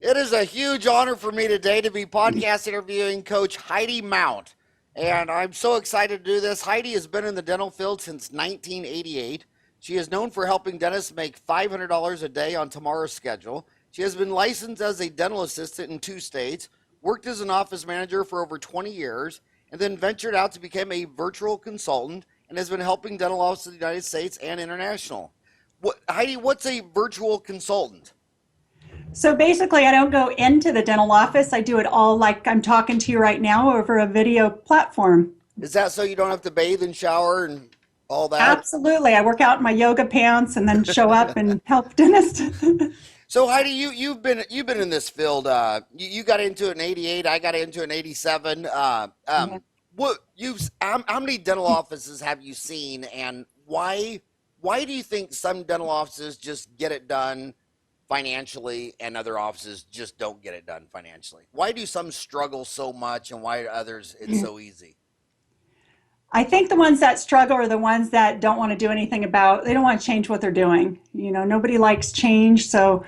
It is a huge honor for me today to be podcast interviewing Coach Heidi Mount. And I'm so excited to do this. Heidi has been in the dental field since 1988. She is known for helping dentists make $500 a day on tomorrow's schedule. She has been licensed as a dental assistant in 2 states, worked as an office manager for over 20 years, and then ventured out to become a virtual consultant and has been helping dental offices in the United States and international. Heidi, what's a virtual consultant? So basically, I don't go into the dental office. I do it all like I'm talking to you right now over a video platform. Is that so you don't have to bathe and shower and all that? Absolutely. I work out in my yoga pants and then show up and help dentists. So Heidi, you've been in this field. You got into it in '88. I got into it in '87. How many dental offices have you seen, and why do you think some dental offices just get it done financially and other offices just don't get it done financially? Why do some struggle so much, and why do others it's so easy? I think the ones that struggle are the ones that don't want to do anything about, they don't want to change what they're doing. You know, nobody likes change. So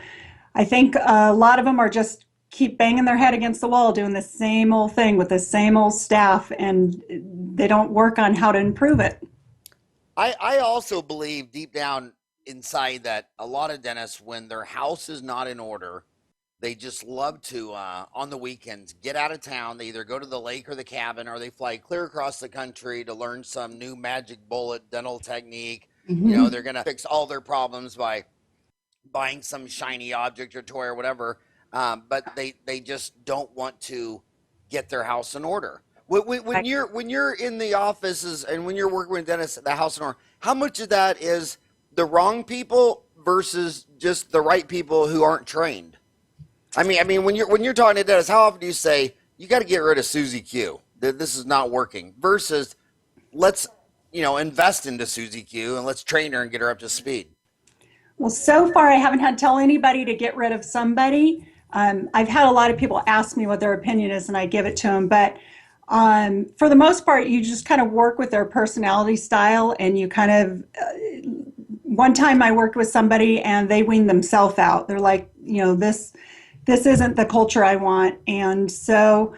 I think a lot of them are just keep banging their head against the wall, doing the same old thing with the same old staff, and they don't work on how to improve it. I also believe deep down inside that a lot of dentists, when their house is not in order, they just love to, on the weekends, get out of town. They either go to the lake or the cabin, or they fly clear across the country to learn some new magic bullet dental technique. You know, they're going to fix all their problems by buying some shiny object or toy or whatever. But they just don't want to get their house in order. When you're in the offices and when you're working with dentists at the house in order, how much of that is the wrong people versus just the right people who aren't trained? I mean, when you're talking to dentists, how often do you say you got to get rid of Susie Q? That this is not working versus let's invest into Susie Q and let's train her and get her up to speed. Well, so far I haven't had to tell anybody to get rid of somebody. I've had a lot of people ask me what their opinion is, and I give it to them. But for the most part, you just kind of work with their personality style, and you kind of. One time I worked with somebody, and they weaned themselves out. They're like, this isn't the culture I want, and so.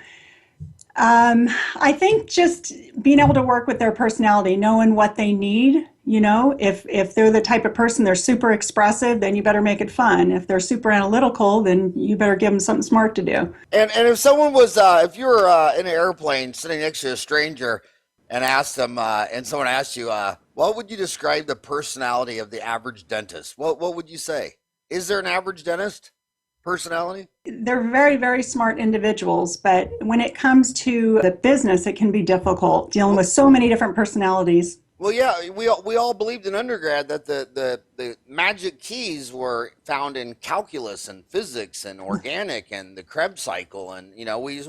I think just being able to work with their personality, knowing what they need, if they're the type of person they're super expressive, then you better make it fun. If they're super analytical, then you better give them something smart to do. And if someone was, if you were in an airplane sitting next to a stranger and asked them, and someone asked you, what would you describe the personality of the average dentist? What would you say? Is there an average dentist personality? They're very, very smart individuals, but when it comes to the business, it can be difficult dealing with so many different personalities. Well, yeah, we all believed in undergrad that the magic keys were found in calculus and physics and organic and the Krebs cycle, and we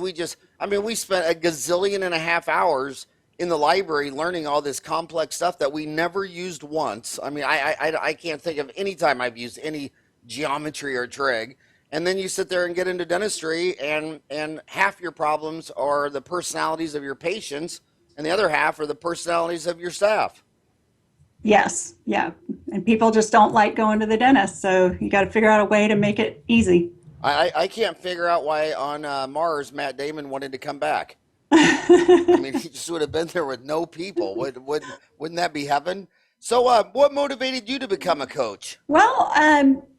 spent a gazillion and a half hours in the library learning all this complex stuff that we never used once. I mean, I can't think of any time I've used any geometry or trig. And then you sit there and get into dentistry, and half your problems are the personalities of your patients, and the other half are the personalities of your staff. Yes, yeah. And people just don't like going to the dentist, so you got to figure out a way to make it easy. I can't figure out why on Mars Matt Damon wanted to come back. I mean, he just would have been there with no people. Wouldn't that be heaven? So what motivated you to become a coach? Well,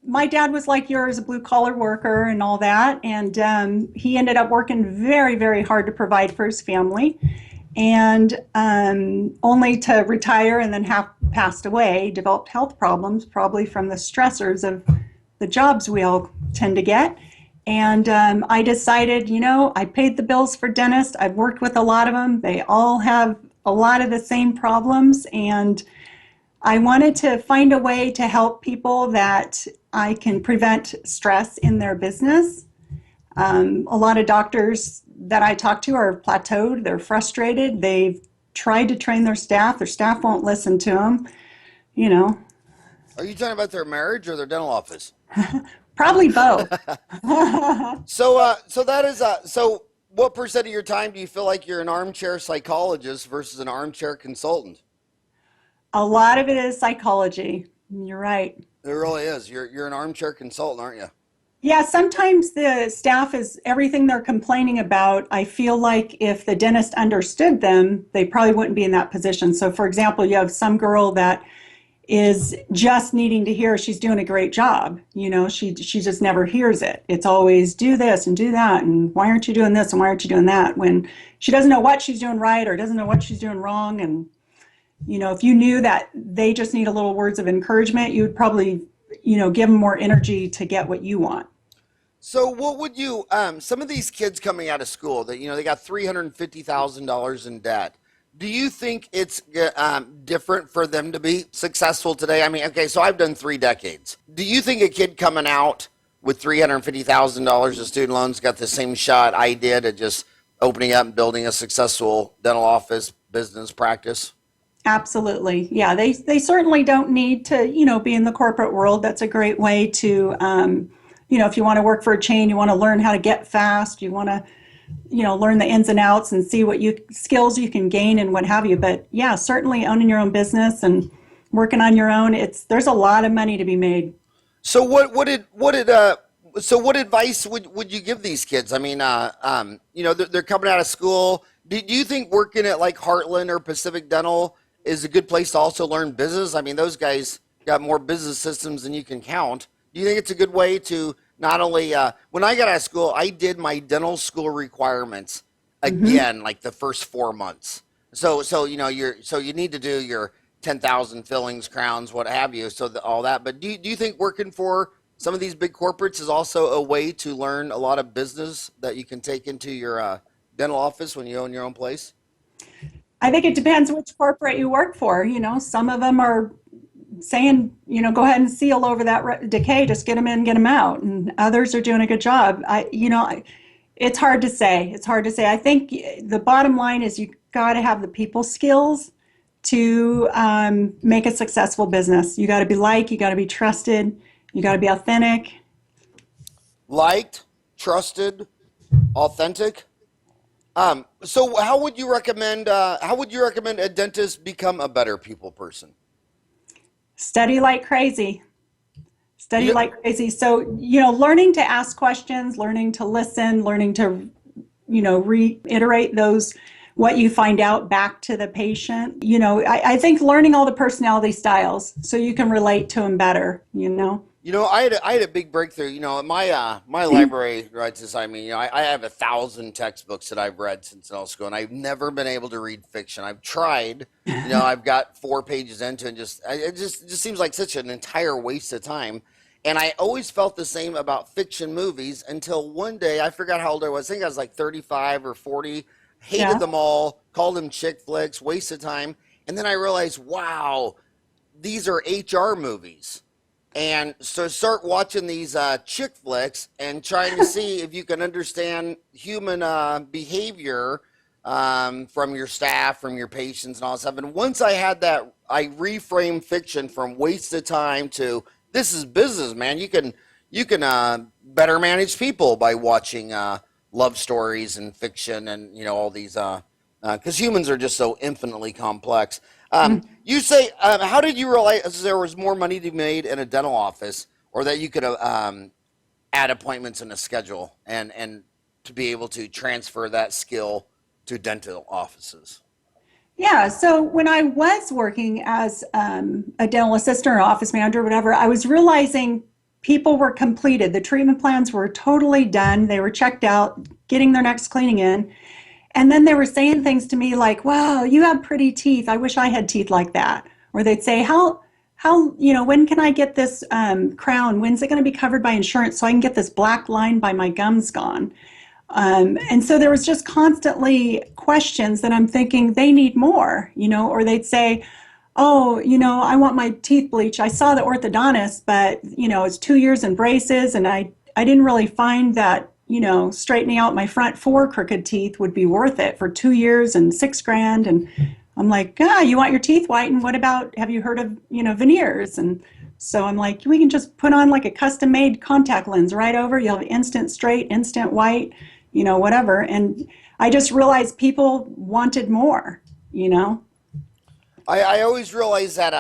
my dad was like yours, a blue-collar worker and all that, and he ended up working very, very hard to provide for his family, and only to retire and then have passed away, developed health problems, probably from the stressors of the jobs we all tend to get. And I decided, I paid the bills for dentists. I've worked with a lot of them. They all have a lot of the same problems, and I wanted to find a way to help people that I can prevent stress in their business. A lot of doctors that I talk to are plateaued. They're frustrated. They've tried to train their staff. Their staff won't listen to them. Are you talking about their marriage or their dental office? Probably both. So that is so. What percent of your time do you feel like you're an armchair psychologist versus an armchair consultant? A lot of it is psychology. You're right. It really is. You're an armchair consultant, aren't you? Yeah, sometimes the staff is everything they're complaining about. I feel like if the dentist understood them, they probably wouldn't be in that position. So, for example, you have some girl that is just needing to hear she's doing a great job. She just never hears it. It's always do this and do that, and why aren't you doing this and why aren't you doing that? When she doesn't know what she's doing right or doesn't know what she's doing wrong. And if you knew that they just need a little words of encouragement, you would probably give them more energy to get what you want. So what would you some of these kids coming out of school that they got $350,000 in debt. Do you think it's different for them to be successful today? I mean, okay, so I've done 3 decades. Do you think a kid coming out with $350,000 of student loans got the same shot I did at just opening up and building a successful dental office business practice? Absolutely. Yeah, they certainly don't need to, be in the corporate world. That's a great way to, if you want to work for a chain, you want to learn how to get fast, you want to, learn the ins and outs and see what skills you can gain and what have you. But yeah, certainly owning your own business and working on your own, there's a lot of money to be made. So what advice would you give these kids? I mean, they're coming out of school. Do you think working at like Heartland or Pacific Dental is a good place to also learn business? I mean, those guys got more business systems than you can count. Do you think it's a good way to not only, when I got out of school, I did my dental school requirements again, like the first 4 months. So you need to do your 10,000 fillings, crowns, what have you, all that. But do you think working for some of these big corporates is also a way to learn a lot of business that you can take into your dental office when you own your own place? I think it depends which corporate you work for. Some of them are saying, go ahead and seal over that decay, just get them in, get them out. And others are doing a good job. It's hard to say. It's hard to say. I think the bottom line is you got to have the people skills to make a successful business. You got to be liked, you got to be trusted, you got to be authentic. Liked, trusted, authentic. So how would you recommend a dentist become a better people person? Study like crazy. Study Yeah. like crazy. So, learning to ask questions, learning to listen, learning to, reiterate what you find out back to the patient. I think learning all the personality styles so you can relate to them better. I had a big breakthrough. My library right beside me. I have 1,000 textbooks that I've read since middle school, and I've never been able to read fiction. I've tried. I've got 4 pages into it, and it just seems like such an entire waste of time. And I always felt the same about fiction movies until one day I forgot how old I was. I think I was like 35 or 40. Hated Yeah. them all. Called them chick flicks. Waste of time. And then I realized, wow, these are HR movies. And so start watching these chick flicks and trying to see if you can understand human behavior from your staff, from your patients, and all that stuff. And once I had that, I reframed fiction from waste of time to this is business, man. You can better manage people by watching love stories and fiction and all these because humans are just so infinitely complex. You say, how did you realize there was more money to be made in a dental office, or that you could add appointments in a schedule and to be able to transfer that skill to dental offices? Yeah, so when I was working as a dental assistant or office manager, or whatever, I was realizing people were completed. The treatment plans were totally done. They were checked out, getting their next cleaning in. And then they were saying things to me like, wow, you have pretty teeth. I wish I had teeth like that. Or they'd say, when can I get this crown? When's it going to be covered by insurance so I can get this black line by my gums gone? And so there was just constantly questions that I'm thinking they need more, or they'd say, oh, I want my teeth bleached. I saw the orthodontist, but, it's 2 years in braces, and I didn't really find that, straightening out my front 4 crooked teeth would be worth it for 2 years and $6,000. And I'm like, you want your teeth whitened? What about, have you heard of, veneers? And so I'm like, we can just put on like a custom made contact lens right over. You'll have instant straight, instant white, whatever. And I just realized people wanted more. I always realize that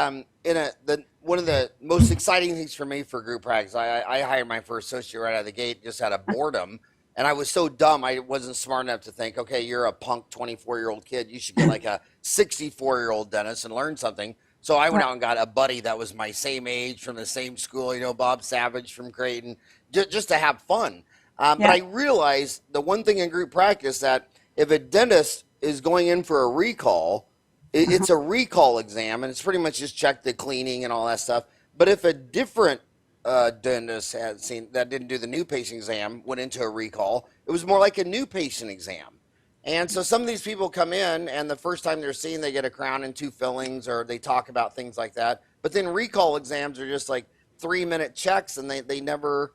one of the most exciting things for me for group practice, I hired my first associate right out of the gate just out of boredom. And I was so dumb, I wasn't smart enough to think, okay, you're a punk 24-year-old kid. You should get like a 64-year-old dentist and learn something. So I went Right. out and got a buddy that was my same age from the same school, Bob Savage from Creighton, just to have fun. But Yeah. I realized the one thing in group practice that if a dentist is going in for a recall, Uh-huh. it's a recall exam, and it's pretty much just check the cleaning and all that stuff. But if a different dentist had seen that didn't do the new patient exam went into a recall, it was more like a new patient exam. And so some of these people come in, and the first time they're seen, they get a crown and two fillings, or they talk about things like that. But then recall exams are just like 3-minute checks, and they never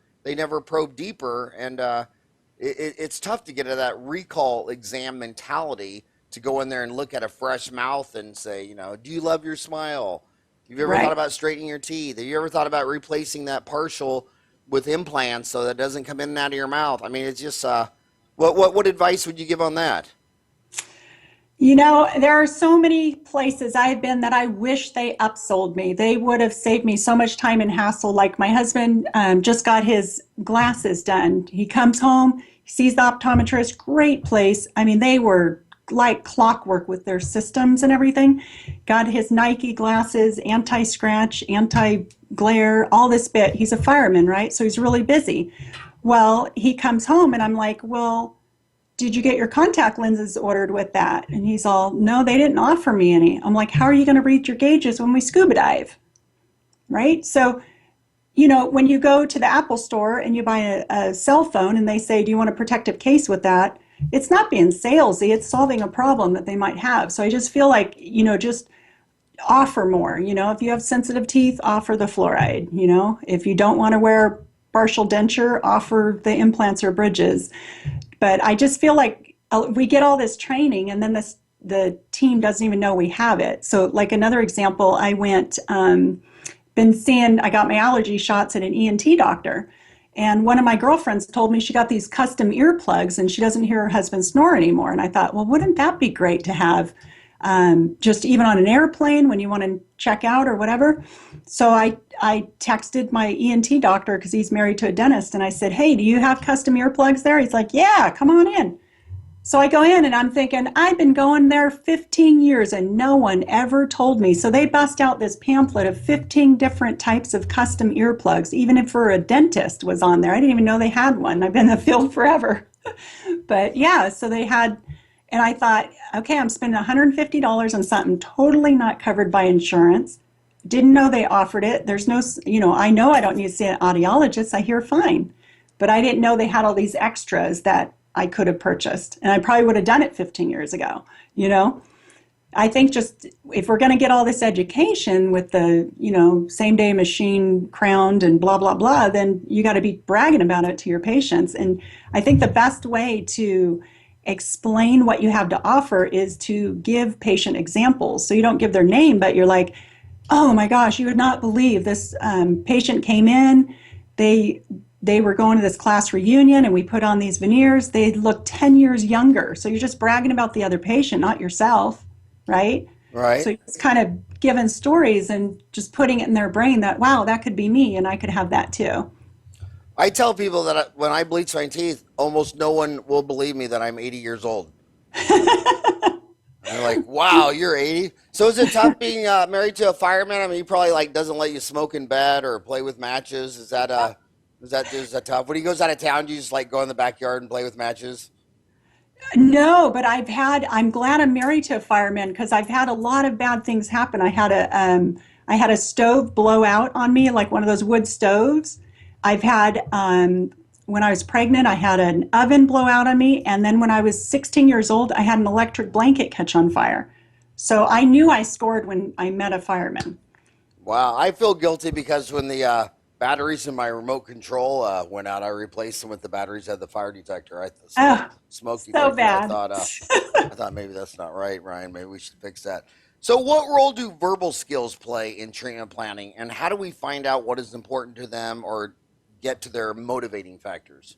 probe deeper. And it's tough to get to that recall exam mentality to go in there and look at a fresh mouth and say, do you love your smile? Have you ever thought Right. about straightening your teeth? Have you ever thought about replacing that partial with implants so that it doesn't come in and out of your mouth? I mean, it's just what advice would you give on that? There are so many places I've been that I wish they upsold me. They would have saved me so much time and hassle. Like my husband just got his glasses done. He comes home, he sees the optometrist, great place. I mean, they were like clockwork with their systems and everything. Got his Nike glasses, anti scratch, anti glare, all this bit. He's a fireman, right? So he's really busy. Well, he comes home and I'm like, well, did you get your contact lenses ordered with that? And he's all, no, they didn't offer me any. I'm like, how are you going to read your gauges when we scuba dive? Right? So, when you go to the Apple store and you buy a cell phone and they say, do you want a protective case with that? It's not being salesy, it's solving a problem that they might have. So I just feel like, just offer more. If you have sensitive teeth, offer the fluoride. If you don't want to wear partial denture, offer the implants or bridges. But I just feel like we get all this training and then the team doesn't even know we have it. So, like another example, I got my allergy shots at an ENT doctor. And one of my girlfriends told me she got these custom earplugs and she doesn't hear her husband snore anymore. And I thought, well, wouldn't that be great to have just even on an airplane when you want to check out or whatever? So I texted my ENT doctor because he's married to a dentist and I said, hey, do you have custom earplugs there? He's like, yeah, come on in. So I go in and I'm thinking, I've been going there 15 years and no one ever told me. So they bust out this pamphlet of 15 different types of custom earplugs, even if for a dentist was on there. I didn't even know they had one. I've been in the field forever. But yeah, so they had, and I thought, okay, I'm spending $150 on something totally not covered by insurance. Didn't know they offered it. There's no, I know I don't need to see an audiologist. I hear fine. But I didn't know they had all these extras that I could have purchased. And I probably would have done it 15 years ago, you know? I think just if we're going to get all this education with the, same day machine crowned and blah, blah, blah, then you got to be bragging about it to your patients. And I think the best way to explain what you have to offer is to give patient examples. So you don't give their name, but you're like, oh my gosh, you would not believe this patient came in. They were going to this class reunion and we put on these veneers. They looked 10 years younger. So you're just bragging about the other patient, not yourself, right? So Right. it's kind of giving stories and just putting it in their brain that, wow, that could be me and I could have that too. I tell people that when I bleach my teeth, almost no one will believe me that I'm 80 years old. And they're like, "Wow, you're 80." So is it tough being married to a fireman? I mean, he probably like doesn't let you smoke in bed or play with matches. Is that tough? When he goes out of town, do you just like go in the backyard and play with matches? No, but I'm glad I'm married to a fireman because I've had a lot of bad things happen. I had a stove blow out on me, like one of those wood stoves. I've had, when I was pregnant, I had an oven blow out on me. And then when I was 16 years old, I had an electric blanket catch on fire. So I knew I scored when I met a fireman. Wow, I feel guilty because when the batteries in my remote control went out, I replaced them with the batteries that had the fire detector. Oh, Smoke so detector. bad. I thought maybe that's not right, Ryan. Maybe we should fix that. So, what role do verbal skills play in treatment planning, and how do we find out what is important to them or get to their motivating factors?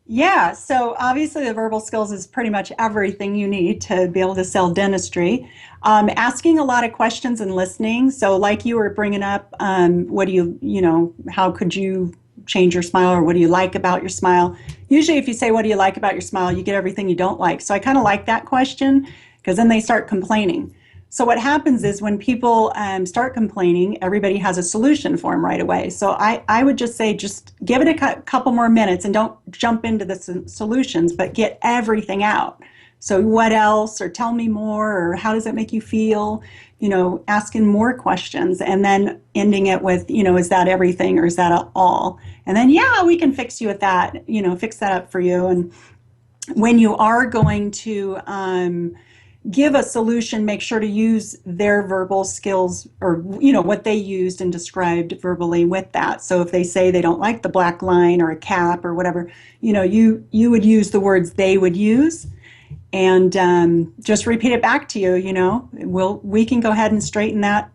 Yeah, so obviously the verbal skills is pretty much everything you need to be able to sell dentistry. Asking a lot of questions and listening. So, like you were bringing up, what do how could you change your smile, or what do you like about your smile? Usually, if you say, what do you like about your smile, you get everything you don't like. So, I kind of like that question because then they start complaining. So what happens is when people start complaining, everybody has a solution for them right away. So I would just say, just give it a couple more minutes and don't jump into the solutions, but get everything out. So what else, or tell me more, or how does it make you feel? Asking more questions and then ending it with, is that everything or is that all? And then, yeah, we can fix you at that, fix that up for you. And when you are going to, give a solution, make sure to use their verbal skills, or what they used and described verbally with that. So if they say they don't like the black line or a cap or whatever, you would use the words they would use, and just repeat it back to you. We can go ahead and straighten that,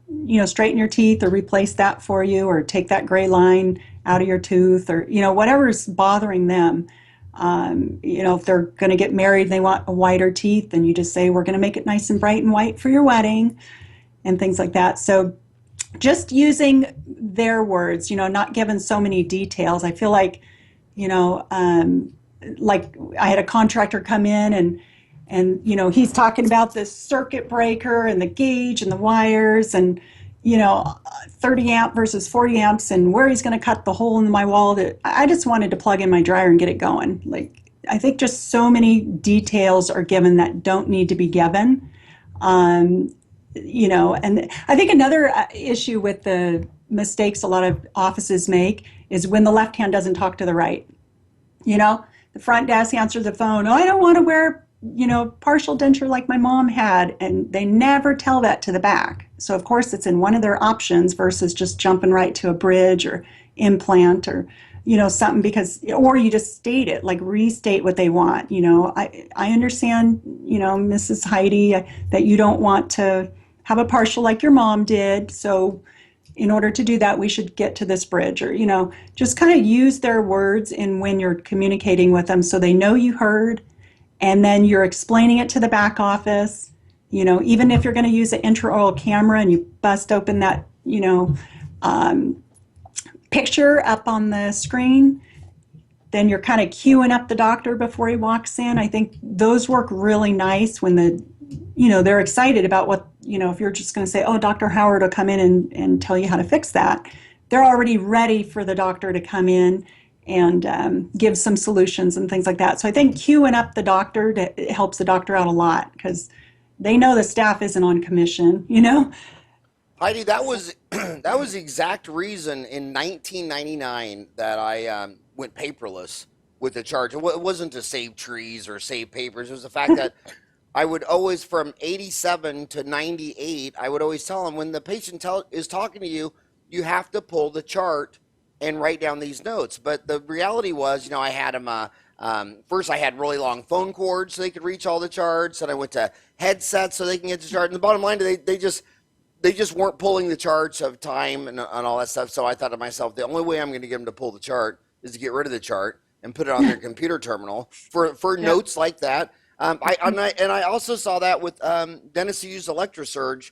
straighten your teeth, or replace that for you, or take that gray line out of your tooth, or whatever's bothering them. If they're going to get married and they want a whiter teeth, then you just say, we're going to make it nice and bright and white for your wedding, and things like that. So just using their words, not giving so many details. I feel like I had a contractor come in, and he's talking about this circuit breaker and the gauge and the wires, and 30 amp versus 40 amps, and where he's going to cut the hole in my wall. That I just wanted to plug in my dryer and get it going. Like, I think just so many details are given that don't need to be given. And I think another issue with the mistakes a lot of offices make is when the left hand doesn't talk to the right. The front desk answers the phone. Oh, I don't want to wear, partial denture like my mom had. And they never tell that to the back. So, of course, it's in one of their options versus just jumping right to a bridge or implant, or, something, or you just state it, like restate what they want. I understand, Mrs. Heidi, that you don't want to have a partial like your mom did. So, in order to do that, we should get to this bridge, or, just kind of use their words in when you're communicating with them so they know you heard, and then you're explaining it to the back office. Even if you're going to use an intraoral camera and you bust open that, picture up on the screen, then you're kind of queuing up the doctor before he walks in. I think those work really nice when they're excited about what, if you're just going to say, oh, Dr. Howard will come in and tell you how to fix that. They're already ready for the doctor to come in and give some solutions and things like that. So I think queuing up the doctor helps the doctor out a lot, because they know the staff isn't on commission. Heidi, that was that was the exact reason in 1999 that I went paperless with the charge. It wasn't to save trees or save papers. It was the fact that I would always, from 87 to 98, I would always tell them, when the patient is talking to you, you have to pull the chart and write down these notes. But the reality was, I had them. First, I had really long phone cords so they could reach all the charts, and I went to headsets so they can get the chart. And the bottom line, they just weren't pulling the charts of time and all that stuff. So I thought to myself, the only way I'm going to get them to pull the chart is to get rid of the chart and put it on their computer terminal for Yeah. notes like that. I also saw that with dentists who use electrosurge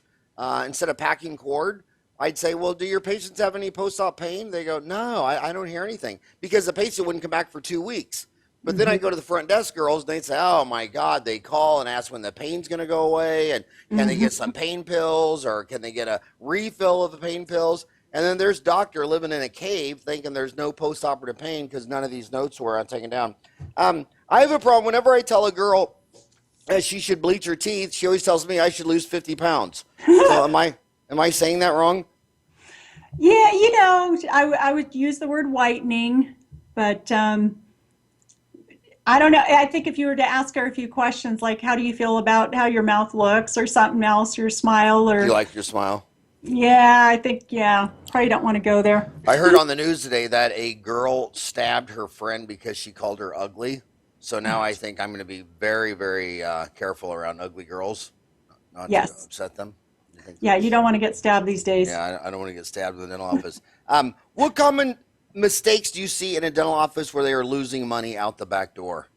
instead of packing cord. I'd say, well, do your patients have any post-op pain? They go, no, I don't hear anything, because the patient wouldn't come back for 2 weeks. But then I Mm-hmm. go to the front desk girls, and they'd say, oh my God, they call and ask when the pain's going to go away, and can they get Mm-hmm. some pain pills, or can they get a refill of the pain pills? And then there's doctor living in a cave thinking there's no post-operative pain because none of these notes were taken down. I have a problem whenever I tell a girl she should bleach her teeth. She always tells me I should lose 50 pounds. So am I saying that wrong? Yeah, I would use the word whitening, but I don't know. I think if you were to ask her a few questions, like how do you feel about how your mouth looks, or something else, your smile, Do you or like your smile? yeah, I think, yeah, probably don't want to go there. I heard on the news today that a girl stabbed her friend because she called her ugly. So now I think I'm going to be very, very careful around ugly girls, not to Yes. upset them. I think Yeah, you that's, don't want to get stabbed these days. yeah, I don't want to get stabbed in the dental office. What common mistakes do you see in a dental office where they are losing money out the back door?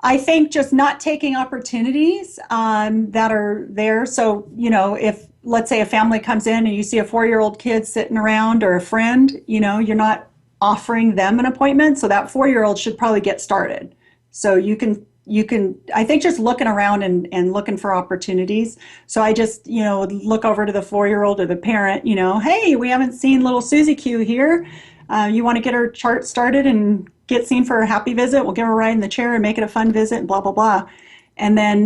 I think just not taking opportunities that are there. So, if let's say a family comes in and you see a 4-year-old kid sitting around or a friend, you're not offering them an appointment. So that 4-year-old should probably get started. So I think just looking around and looking for opportunities. So I just, look over to the 4-year-old or the parent, hey, we haven't seen little Susie Q here. You want to get her chart started and get seen for a happy visit? We'll give her a ride in the chair and make it a fun visit and blah, blah, blah. And then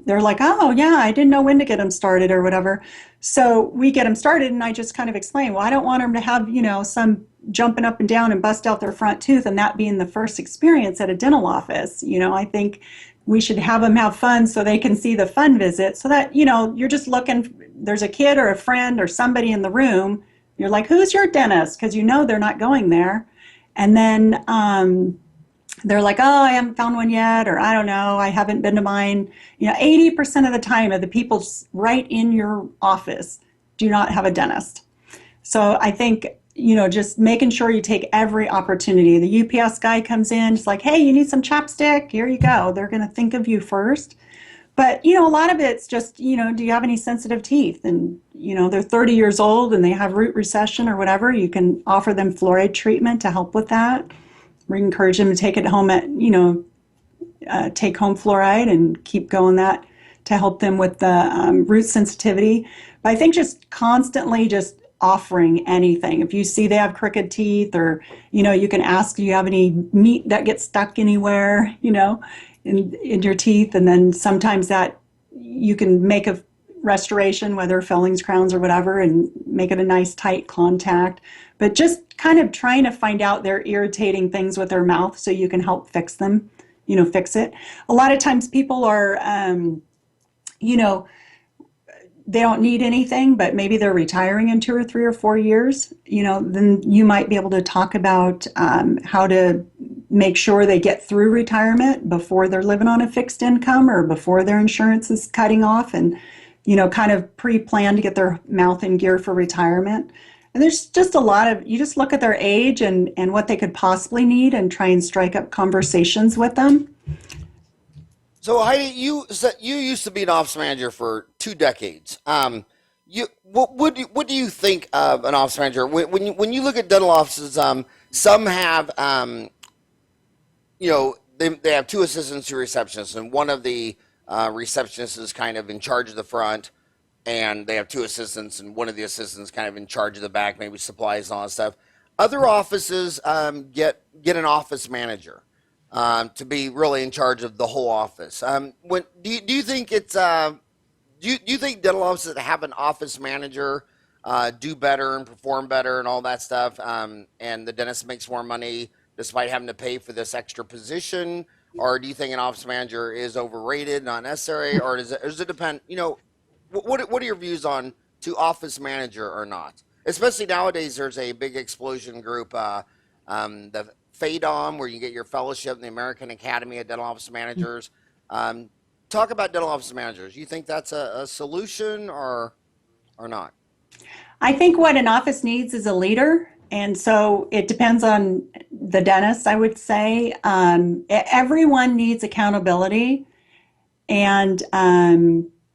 they're like, oh, yeah, I didn't know when to get them started or whatever. So we get them started and I just kind of explain, well, I don't want them to have, some jumping up and down and bust out their front tooth and that being the first experience at a dental office. I think we should have them have fun so they can see the fun visit so that, you're just looking, there's a kid or a friend or somebody in the room. You're like, who's your dentist? Because they're not going there. And then they're like, oh, I haven't found one yet, or I don't know, I haven't been to mine. 80% of the time of the people right in your office do not have a dentist. So I think, just making sure you take every opportunity. The UPS guy comes in, it's like, hey, you need some chapstick? Here you go. They're going to think of you first. But, a lot of it's just, do you have any sensitive teeth? And, they're 30 years old and they have root recession or whatever. You can offer them fluoride treatment to help with that. We encourage them to take it home take home fluoride and keep going that to help them with the root sensitivity. But I think just constantly just offering anything. If you see they have crooked teeth or, you can ask, do you have any meat that gets stuck anywhere, in your teeth? And then sometimes that you can make a restoration, whether fillings, crowns, or whatever, and make it a nice tight contact. But just kind of trying to find out their irritating things with their mouth so you can help fix them, fix it. A lot of times people are, they don't need anything, but maybe they're retiring in 2 or 3 or 4 years, then you might be able to talk about how to make sure they get through retirement before they're living on a fixed income or before their insurance is cutting off and, kind of pre-plan to get their mouth in gear for retirement. And there's just a lot of, you just look at their age and what they could possibly need and try and strike up conversations with them. So Heidi, you used to be an office manager for 2 decades. What do you think of an office manager? When you look at dental offices, some have they have 2 assistants, 2 receptionists, and one of the receptionists is kind of in charge of the front, and they have 2 assistants, and one of the assistants kind of in charge of the back, maybe supplies and all that stuff. Other offices get an office manager. To be really in charge of the whole office. Do you think it's do you think dental offices that have an office manager do better and perform better and all that stuff, and the dentist makes more money despite having to pay for this extra position? Or do you think an office manager is overrated, not necessary, or does it depend? What are your views on to office manager or not? Especially nowadays, there's a big explosion group, the FADOM, where you get your fellowship in the American Academy of Dental Office Managers. Talk about dental office managers. You think that's a solution or not? I think what an office needs is a leader. And so it depends on the dentist, I would say. Everyone needs accountability, and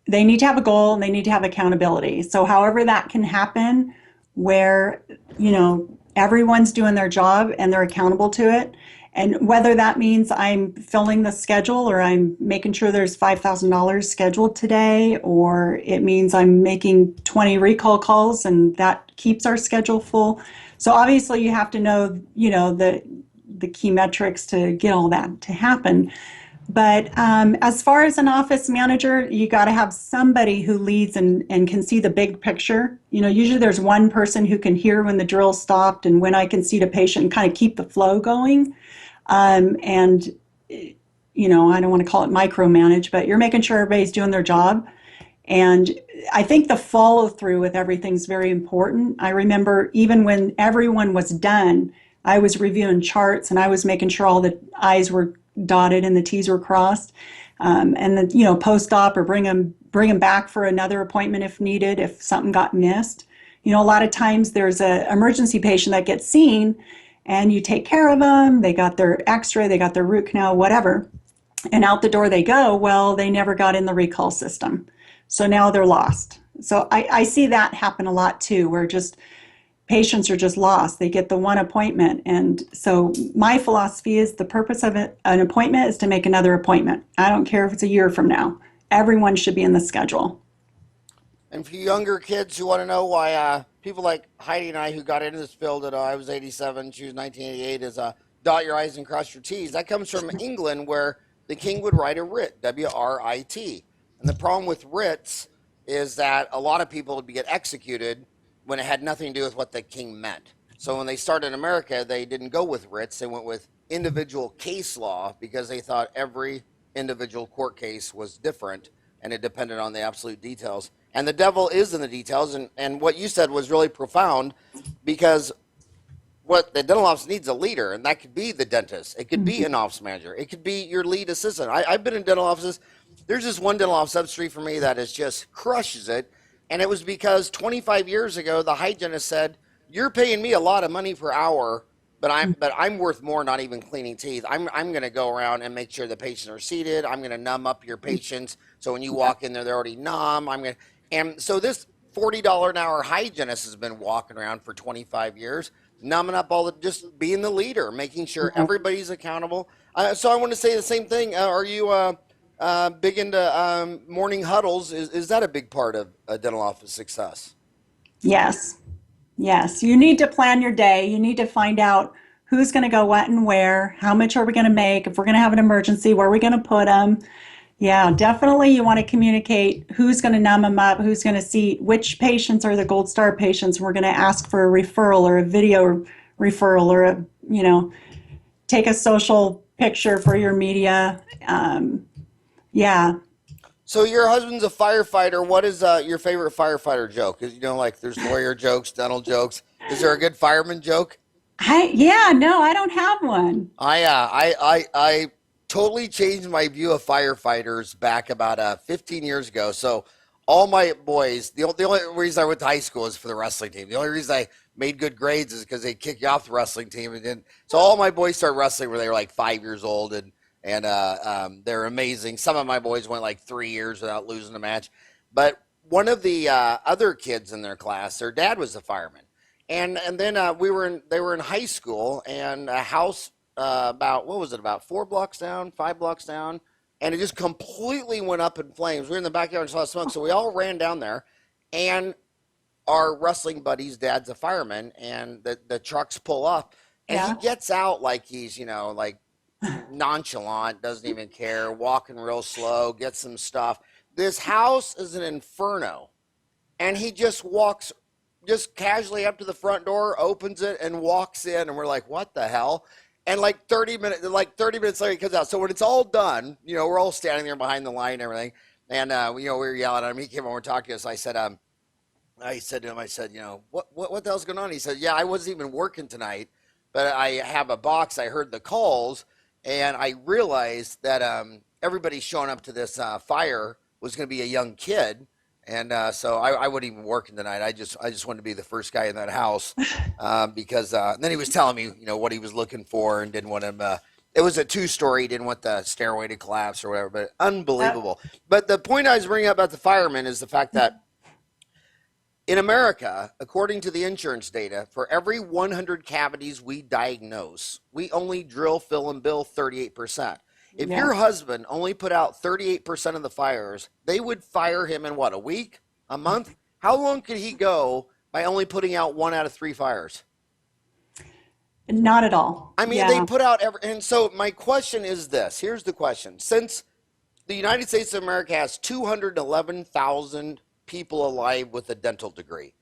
they need to have a goal and they need to have accountability. So however that can happen, where, everyone's doing their job and they're accountable to it. And whether that means I'm filling the schedule or I'm making sure there's $5,000 scheduled today, or it means I'm making 20 recall calls and that keeps our schedule full. So obviously you have to know, the key metrics to get all that to happen. But as far as an office manager, you got to have somebody who leads and can see the big picture. Usually there's one person who can hear when the drill stopped and when I can see the patient and kind of keep the flow going. And I don't want to call it micromanage, but you're making sure everybody's doing their job. And I think the follow through with everything's very important. I remember even when everyone was done, I was reviewing charts and I was making sure all the I's were dotted and the T's were crossed. And then, post-op or bring them back for another appointment if needed, if something got missed. A lot of times there's an emergency patient that gets seen and you take care of them. They got their x-ray, they got their root canal, whatever. And out the door they go. Well, they never got in the recall system. So now they're lost. So I see that happen a lot too, where just patients are just lost. They get the one appointment. And so my philosophy is the purpose of an appointment is to make another appointment. I don't care if it's a year from now. Everyone should be in the schedule. And for younger kids who want to know why people like Heidi and I, who got into this field at I was 87, she was 1988, is dot your I's and cross your T's. That comes from England, where the king would write a writ, W-R-I-T. And the problem with writs is that a lot of people would get executed when it had nothing to do with what the king meant. So when they started in America, they didn't go with writs. They went with individual case law because they thought every individual court case was different and it depended on the absolute details. And the devil is in the details. And what you said was really profound, because what the dental office needs a leader, and that could be the dentist. It could be an office manager. It could be your lead assistant. I've been in dental offices. There's this one dental office up the street from me that is just crushes it. And it was because 25 years ago, the hygienist said, "You're paying me a lot of money per hour, but I'm worth more not even cleaning teeth. I'm going to go around and make sure the patients are seated. I'm going to numb up your patients, so when you walk in there, they're already numb. And so this $40 an hour hygienist has been walking around for 25 years, numbing up just being the leader, making sure everybody's accountable. So I want to say the same thing. Are you big into morning huddles? Is that a big part of a dental office success? Yes. Yes. You need to plan your day. You need to find out who's going to go what and where, how much are we going to make, if we're going to have an emergency, where are we going to put them. Yeah, definitely you want to communicate who's going to numb them up, who's going to see which patients are the gold star patients. We're going to ask for a referral or a video referral or, take a social picture for your media. Yeah. So your husband's a firefighter. What is your favorite firefighter joke? 'Cause, like there's lawyer jokes, dental jokes. Is there a good fireman joke? No, I don't have one. I totally changed my view of firefighters back about 15 years ago. So all my boys, the only reason I went to high school is for the wrestling team. The only reason I made good grades is because they kick you off the wrestling team. So all my boys started wrestling when they were like 5 years old, and they're amazing. Some of my boys went like 3 years without losing a match. But one of the other kids in their class, their dad was a fireman, and then they were in high school, and a house about 4 blocks down, 5 blocks down, and it just completely went up in flames. We were in the backyard and saw smoke, so we all ran down there, and our wrestling buddy's dad's a fireman, and the trucks pull up, and Yeah. he gets out like he's like nonchalant, doesn't even care, walking real slow, gets some stuff. This house is an inferno, and he just walks just casually up to the front door, opens it, and walks in, and we're like, what the hell? And like 30 minutes later, he comes out. So when it's all done, we're all standing there behind the line and everything, and we were yelling at him. He came over and talked to us. I said to him, what the hell's going on? He said, yeah, I wasn't even working tonight, but I have a box. I heard the calls, and I realized that everybody showing up to this fire was going to be a young kid, and so I wasn't even working tonight. I just wanted to be the first guy in that house, because then he was telling me what he was looking for, and didn't want him. It was a 2-story. Didn't want the stairway to collapse or whatever. But unbelievable. But the point I was bringing up about the firemen is the fact that in America, according to the insurance data, for every 100 cavities we diagnose, we only drill, fill, and bill 38%. If Yeah. your husband only put out 38% of the fires, they would fire him in what, a week? A month? How long could he go by only putting out 1 out of 3 fires? Not at all. I mean, they Yeah. put out and so my question is this. Here's the question. Since the United States of America has 211,000 people alive with a dental degree,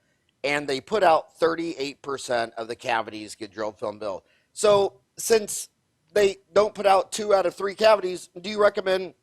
and they put out 38% of the cavities get drilled, filled, and billed. So since they don't put out 2 out of 3 cavities, do you recommend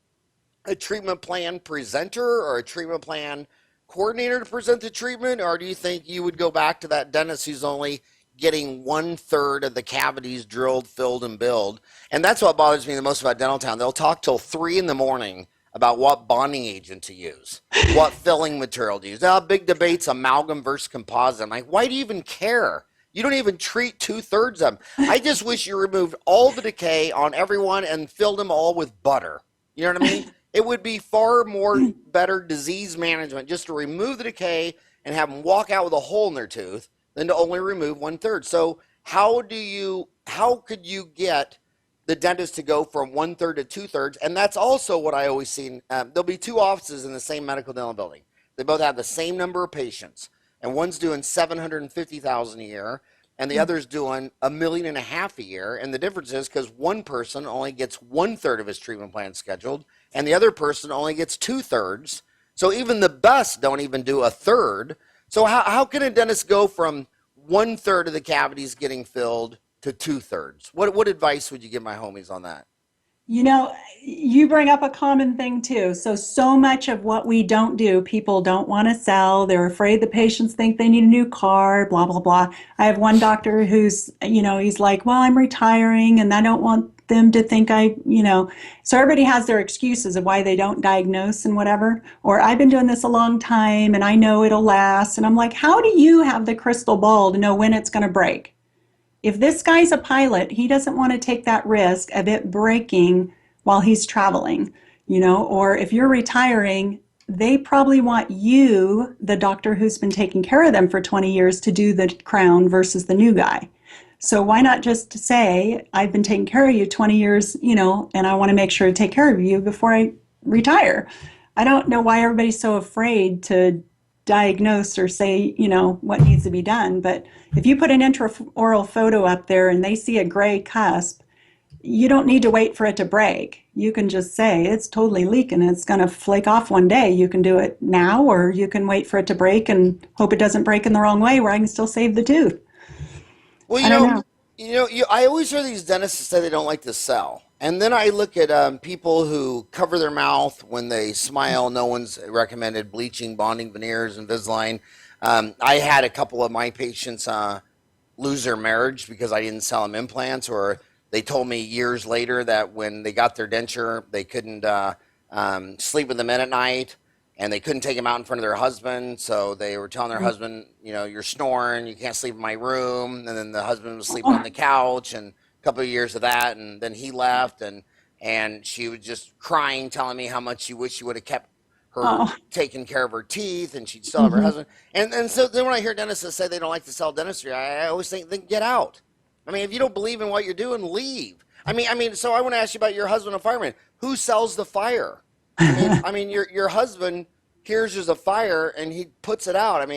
a treatment plan presenter or a treatment plan coordinator to present the treatment? Or do you think you would go back to that dentist who's only getting 1/3 of the cavities drilled, filled, and billed? And that's what bothers me the most about Dental Town. They'll talk till 3 in the morning about what bonding agent to use, what filling material to use. Now, big debates, amalgam versus composite. I'm like, why do you even care? You don't even treat 2/3 of them. I just wish you removed all the decay on everyone and filled them all with butter. You know what I mean? It would be far more better disease management just to remove the decay and have them walk out with a hole in their tooth than to only remove 1/3. So how could you get the dentist to go from 1/3 to 2/3? And that's also what I always seen. There'll be two offices in the same medical dental building. They both have the same number of patients, and one's doing 750,000 a year, and the other's doing $1.5 million a year. And the difference is because one person only gets 1/3 of his treatment plan scheduled, and the other person only gets 2/3. So even the best don't even do 1/3. So how can a dentist go from 1/3 of the cavities getting filled to 2/3? What advice would you give my homies on that? You know, you bring up a common thing too. So much of what we don't do, people don't want to sell. They're afraid the patients think they need a new car, blah, blah, blah. I have one doctor who's, he's like, well, I'm retiring and I don't want them to think so everybody has their excuses of why they don't diagnose and whatever. Or I've been doing this a long time and I know it'll last. And I'm like, how do you have the crystal ball to know when it's going to break? If this guy's a pilot, he doesn't want to take that risk of it breaking while he's traveling, or if you're retiring, they probably want you, the doctor who's been taking care of them for 20 years, to do the crown versus the new guy. So why not just say, I've been taking care of you 20 years, and I want to make sure to take care of you before I retire. I don't know why everybody's so afraid to diagnose or say, what needs to be done. But if you put an intraoral photo up there and they see a gray cusp, you don't need to wait for it to break. You can just say it's totally leaking. It's going to flake off one day. You can do it now, or you can wait for it to break and hope it doesn't break in the wrong way where I can still save the tooth. Well, I don't know. I always hear these dentists say they don't like to sell. And then I look at people who cover their mouth when they smile. No one's recommended bleaching, bonding veneers, Invisalign. I had a couple of my patients lose their marriage because I didn't sell them implants, or they told me years later that when they got their denture, they couldn't sleep with them in at night, and they couldn't take them out in front of their husband. So they were telling their husband, you're snoring, you can't sleep in my room. And then the husband was sleeping on the couch, and a couple of years of that, and then he left, and she was just crying, telling me how much she wished she would have kept her Oh, taking care of her teeth, and she'd still have her husband. And so then when I hear dentists say they don't like to sell dentistry, I always think, then get out. I mean, if you don't believe in what you're doing, leave. So I want to ask you about your husband, a fireman. Who sells the fire? Your husband hears there's a fire and he puts it out.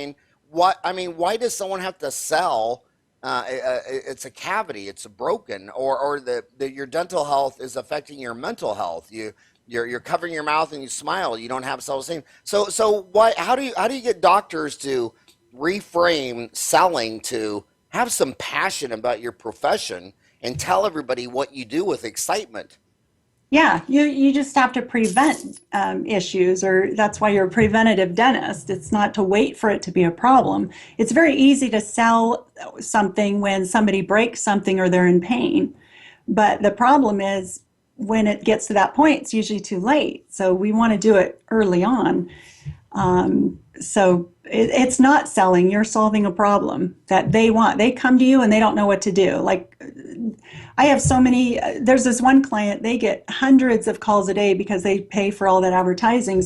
Why does someone have to sell? It's a cavity, it's a broken, or your dental health is affecting your mental health. You're covering your mouth and you smile. You don't have self-esteem. So why? How do you get doctors to reframe selling to have some passion about your profession and tell everybody what you do with excitement? yeah, you just have to prevent issues, or that's why you're a preventative dentist. It's not to wait for it to be a problem. It's very easy to sell something when somebody breaks something or they're in pain. But the problem is when it gets to that point, it's usually too late. So we want to do it early on. It's not selling, you're solving a problem that they want. They come to you and they don't know what to do. Like, I have so many, there's this one client, they get hundreds of calls a day because they pay for all that advertising.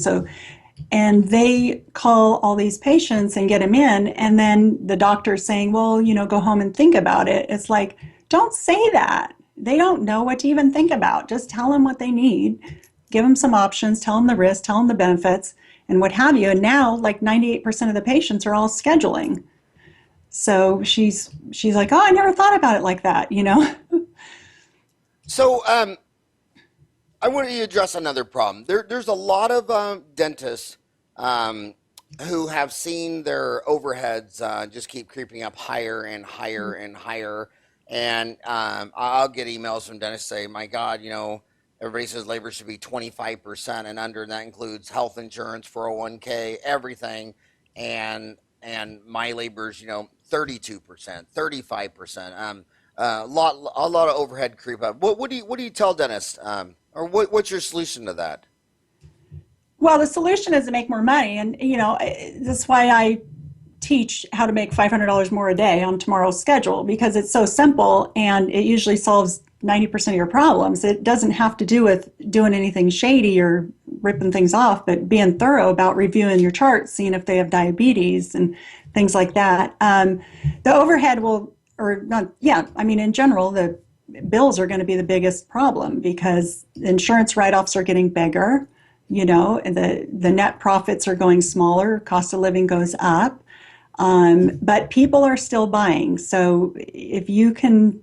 And they call all these patients and get them in. And then the doctor's saying, well, go home and think about it. It's like, don't say that. They don't know what to even think about. Just tell them what they need, give them some options, tell them the risks, tell them the benefits, and what have you. And now, like 98% of the patients are all scheduling. So she's like, oh, I never thought about it like that. So I want to address another problem. There's a lot of dentists who have seen their overheads just keep creeping up higher and higher and higher. And I'll get emails from dentists say, my God, everybody says labor should be 25% and under, and that includes health insurance, 401k, everything. And my labor's, 32%, 35%. A lot of overhead creep up. What do you tell dentists? Or what's your solution to that? Well, the solution is to make more money. And, that's why I teach how to make $500 more a day on tomorrow's schedule, because it's so simple and it usually solves 90% of your problems. It doesn't have to do with doing anything shady or ripping things off, but being thorough about reviewing your charts, seeing if they have diabetes and things like that. The overhead will, or not, yeah, I mean, in general, the bills are going to be the biggest problem because insurance write-offs are getting bigger, and the net profits are going smaller, cost of living goes up. But people are still buying. So if you can,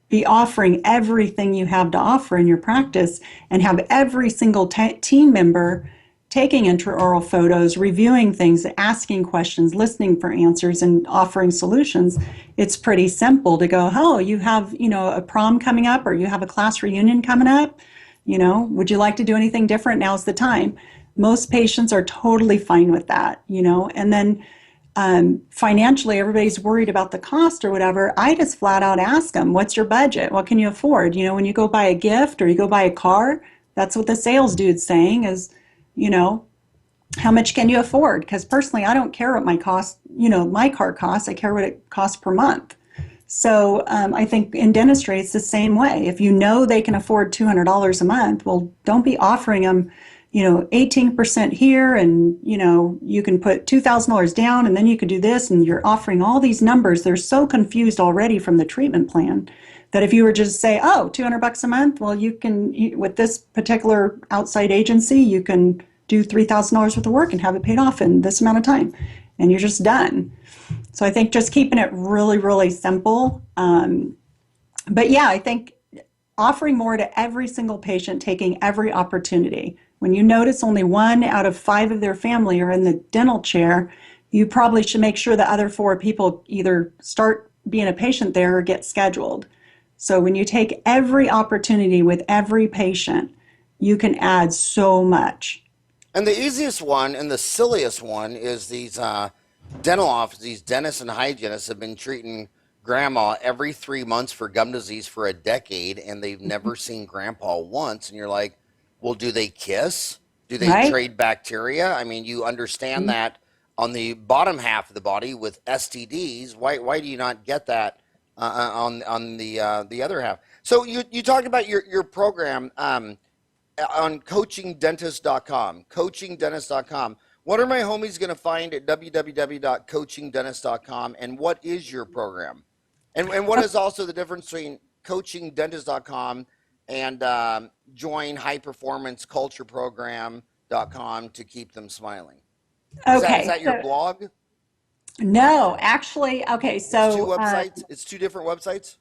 be offering everything you have to offer in your practice and have every single team member taking intraoral photos, reviewing things, asking questions, listening for answers, and offering solutions, it's pretty simple to go, oh, you have, a prom coming up or you have a class reunion coming up. Would you like to do anything different? Now's the time. Most patients are totally fine with that, and then financially, everybody's worried about the cost or whatever. I just flat out ask them, what's your budget? What can you afford? When you go buy a gift or you go buy a car, that's what the sales dude's saying is, how much can you afford? Because personally, I don't care what my car costs. I care what it costs per month. So I think in dentistry, it's the same way. If you know they can afford $200 a month, well, don't be offering them 18% here, and, you can put $2,000 down, and then you could do this, and you're offering all these numbers. They're so confused already from the treatment plan that if you were just say, oh, $200 a month, well, with this particular outside agency, you can do $3,000 worth of work and have it paid off in this amount of time, and you're just done. So I think just keeping it really, really simple. But yeah, I think offering more to every single patient, taking every opportunity. When you notice only 1 out of 5 of their family are in the dental chair, you probably should make sure the other 4 people either start being a patient there or get scheduled. So when you take every opportunity with every patient, you can add so much. And the easiest one and the silliest one is these dental offices, these dentists and hygienists have been treating grandma every 3 months for gum disease for a decade, and they've never seen grandpa once. And you're like, well, do they kiss? Do they Right? trade bacteria? I mean, you understand that on the bottom half of the body with STDs. Why do you not get that on the other half? So you talked about your program on coachingdentist.com. Coachingdentist.com. What are my homies going to find at www.coachingdentist.com? And what is your program? And what is also the difference between coachingdentist.com and join highperformancecultureprogram.com to keep them smiling? Is Okay. that your blog? No, actually, okay. It's 2 So websites. It's 2 different websites.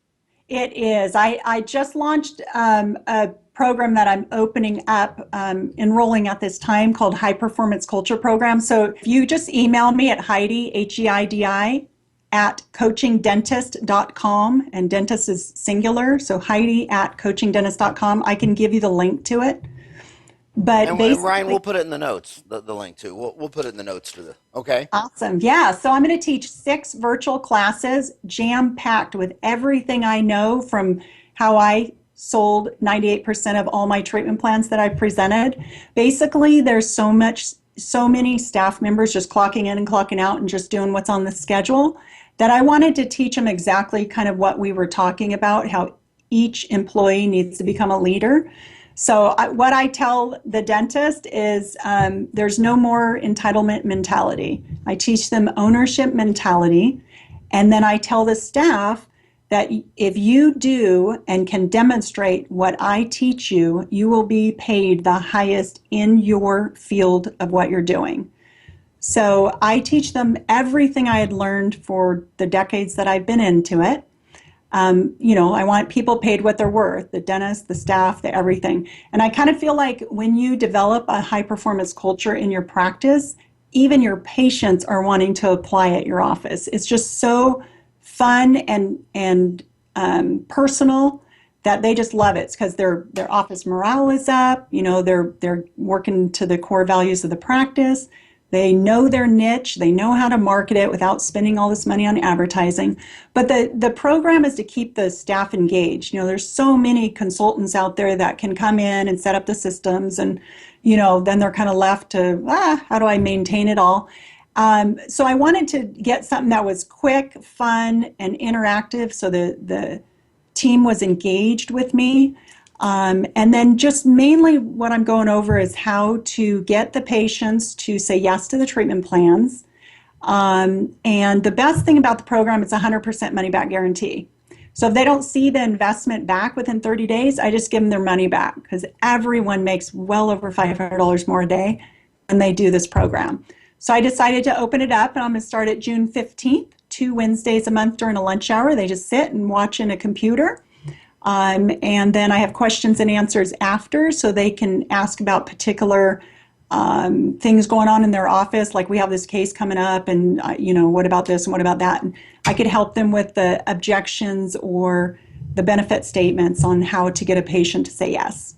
it is. I just launched a program that I'm opening up, enrolling at this time called High Performance Culture Program. So if you just email me at Heidi, Heidi, at coachingdentist.com, and dentist is singular, so Heidi at coachingdentist.com, I can give you the link to it. But And basically, Ryan, we'll put it in the notes, the link too. We'll put it in the notes to the, okay? awesome. Yeah. So I'm going to teach 6 virtual classes, jam-packed with everything I know from how I sold 98% of all my treatment plans that I presented. Basically, there's so many staff members just clocking in and clocking out and just doing what's on the schedule that I wanted to teach them exactly kind of what we were talking about, how each employee needs to become a leader. So what I tell the dentist is there's no more entitlement mentality. I teach them ownership mentality. And then I tell the staff that if you do and can demonstrate what I teach you, you will be paid the highest in your field of what you're doing. So I teach them everything I had learned for the decades that I've been into it. I want people paid what they're worth, the dentist, the staff, the everything. And I kind of feel like when you develop a high performance culture in your practice, even your patients are wanting to apply at your office. It's just so fun and personal that they just love it because their office morale is up. They're working to the core values of the practice. They know their niche. They know how to market it without spending all this money on advertising. But the program is to keep the staff engaged. There's so many consultants out there that can come in and set up the systems, and then they're kind of left to, how do I maintain it all? So I wanted to get something that was quick, fun, and interactive, so the team was engaged with me. And then just mainly what I'm going over is how to get the patients to say yes to the treatment plans. And the best thing about the program is 100% money back guarantee. So if they don't see the investment back within 30 days, I just give them their money back, because everyone makes well over $500 more a day when they do this program. So I decided to open it up, and I'm going to start it June 15th, 2 Wednesdays a month during a lunch hour. They just sit and watch in a computer. And then I have questions and answers after, so they can ask about particular things going on in their office. Like, we have this case coming up, and what about this and what about that? And I could help them with the objections or the benefit statements on how to get a patient to say yes.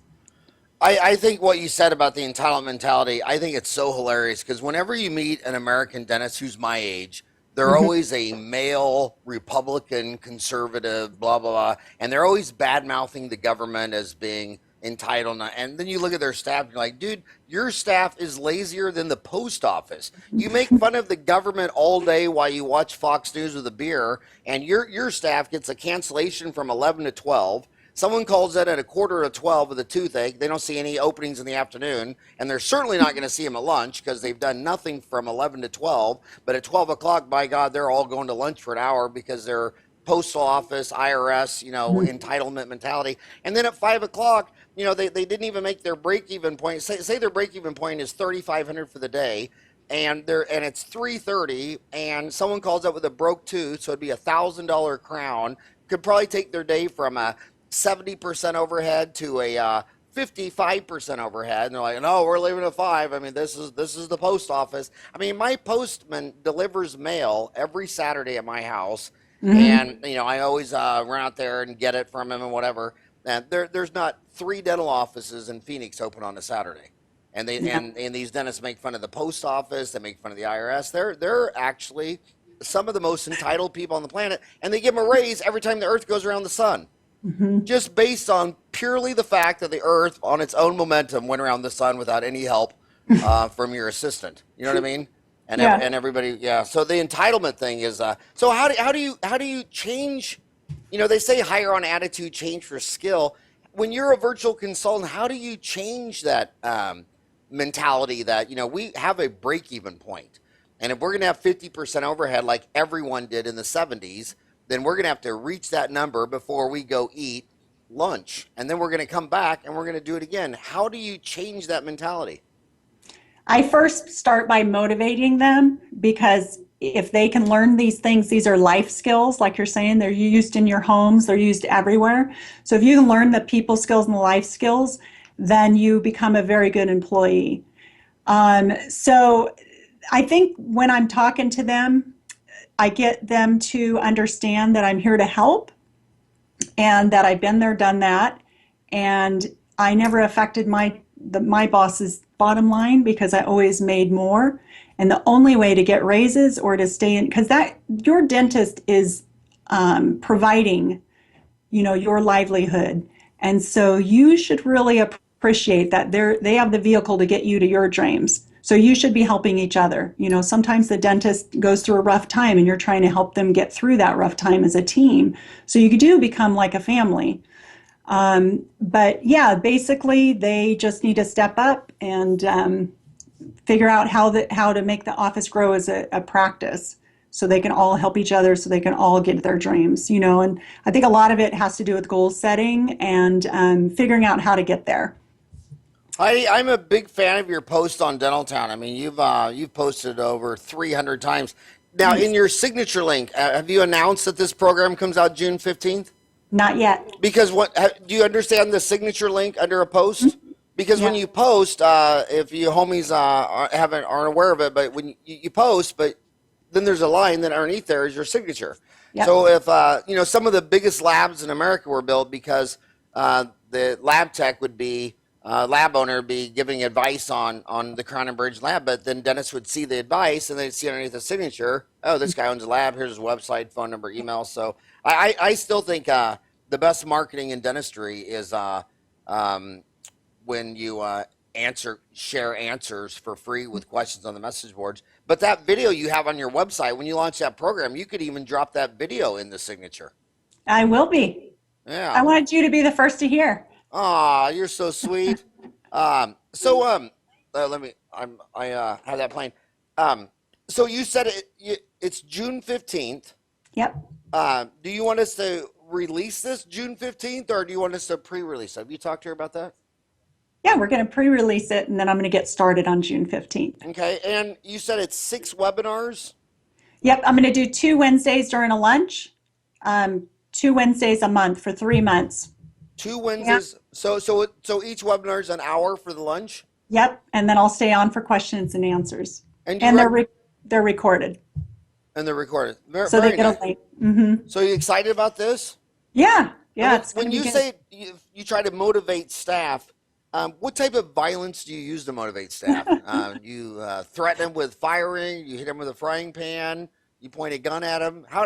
I think what you said about the entitlement mentality, I think it's so hilarious, because whenever you meet an American dentist who's my age, they're always a male, Republican, conservative, blah, blah, blah. And they're always bad-mouthing the government as being entitled. And then you look at their staff, and you're like, dude, your staff is lazier than the post office. You make fun of the government all day while you watch Fox News with a beer, and your staff gets a cancellation from 11 to 12. Someone calls in at a quarter to 12 with a toothache. They don't see any openings in the afternoon, and they're certainly not going to see them at lunch, because they've done nothing from 11 to 12. But at 12 o'clock, by God, they're all going to lunch for an hour, because they're postal office, IRS, entitlement mentality. And then at 5 o'clock, they didn't even make their break-even point. Say their break-even point is $3,500 for the day, and it's 3:30, and someone calls up with a broke tooth, so it'd be $1,000 crown. Could probably take their day from a 70% overhead to a 55% overhead, and they're like, no, we're leaving at 5. I mean, this is the post office. I mean, my postman delivers mail every Saturday at my house, and I always run out there and get it from him and whatever. And there's not 3 dental offices in Phoenix open on a Saturday, and and these dentists make fun of the post office. They make fun of the IRS. They're actually some of the most entitled people on the planet, and they give them a raise every time the Earth goes around the sun. Just based on purely the fact that the Earth, on its own momentum, went around the sun without any help from your assistant. You know what I mean? And and everybody, yeah. So the entitlement thing is. So how do you change? They say hire on attitude, change for skill. When you're a virtual consultant, how do you change that mentality that we have a break-even point, and if we're going to have 50% overhead like everyone did in the 70s, then we're going to have to reach that number before we go eat lunch. And then we're going to come back and we're going to do it again. How do you change that mentality? I first start by motivating them, because if they can learn these things, these are life skills, like you're saying, they're used in your homes, they're used everywhere. So if you can learn the people skills and the life skills, then you become a very good employee. So I think when I'm talking to them, I get them to understand that I'm here to help, and that I've been there, done that, and I never affected my boss's bottom line, because I always made more. And the only way to get raises or to stay in, because your dentist is providing, your livelihood, and so you should really appreciate that they have the vehicle to get you to your dreams. So you should be helping each other. Sometimes the dentist goes through a rough time, and you're trying to help them get through that rough time as a team. So you do become like a family. But yeah, basically they just need to step up and figure out how to make the office grow as a practice, so they can all help each other, so they can all get their dreams. And I think a lot of it has to do with goal setting and figuring out how to get there. I'm a big fan of your post on Dental Town. I mean, you've posted over 300 times. Now, Nice. in your signature link, have you announced that this program comes out June 15th? Not yet. Because do you understand the signature link under a post? Because when you post, if you homies aren't aware of it, but when you post, but then there's a line that underneath there is your signature. Yep. So if some of the biggest labs in America were built because the lab tech would be lab owner be giving advice on the Crown and Bridge lab, but then dentists would see the advice and they'd see underneath the signature, oh, this guy owns a lab. Here's his website, phone number, email. So I still think the best marketing in dentistry is um, when you share answers for free with questions on the message boards. But that video you have on your website, when you launch that program, you could even drop that video in the signature. I will be. I Yeah. wanted you to be the first to hear. Aw, you're so sweet. Let me. I have that playing. Um, so you said it's June 15th. Yep. Do you want us to release this June 15th, or do you want us to pre-release it? Have you talked to her about that? Yeah, we're going to pre-release it, and then I'm going to get started on June 15th. Okay, and you said it's 6 webinars. Yep, I'm going to do 2 Wednesdays during a lunch, 2 Wednesdays a month for 3 months. Two Yeah. Wednesdays. So each webinar is an hour for the lunch. Yep, and then I'll stay on for questions and answers. And And they're recorded, and they're recorded. Very, so they very get nice. a link. Mm-hmm. So you excited about this? Yeah, And yeah, it's going when to be you good. say you try to motivate staff, what type of violence do you use to motivate staff? You threaten them with firing. You hit them with a frying pan. You point a gun at them. How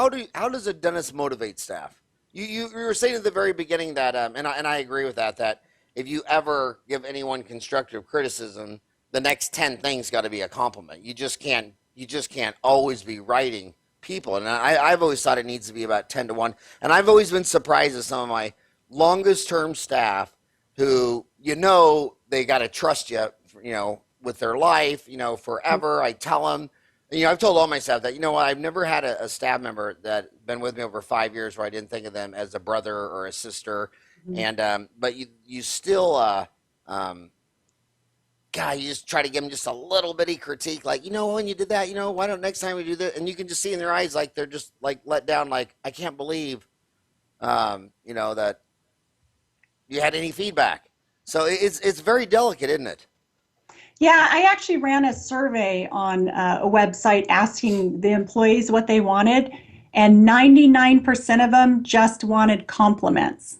does a dentist motivate staff? You were saying at the very beginning that and I agree with that, that if you ever give anyone constructive criticism, the next 10 things got to be a compliment. You just can't always be writing people. And I've always thought it needs to be about 10 to 1. And I've always been surprised at some of my longest term staff who, they got to trust you, with their life, forever. I tell them, I've told all my staff that, what, I've never had a staff member that been with me over 5 years where I didn't think of them as a brother or a sister. Mhm. And, but you still, God, you just try to give them just a little bitty critique, like, when you did that, why don't next time we do that? And you can just see in their eyes, like, they're just like let down, like, I can't believe, that you had any feedback. So it's very delicate, isn't it? Yeah, I actually ran a survey on a website asking the employees what they wanted, and 99% of them just wanted compliments.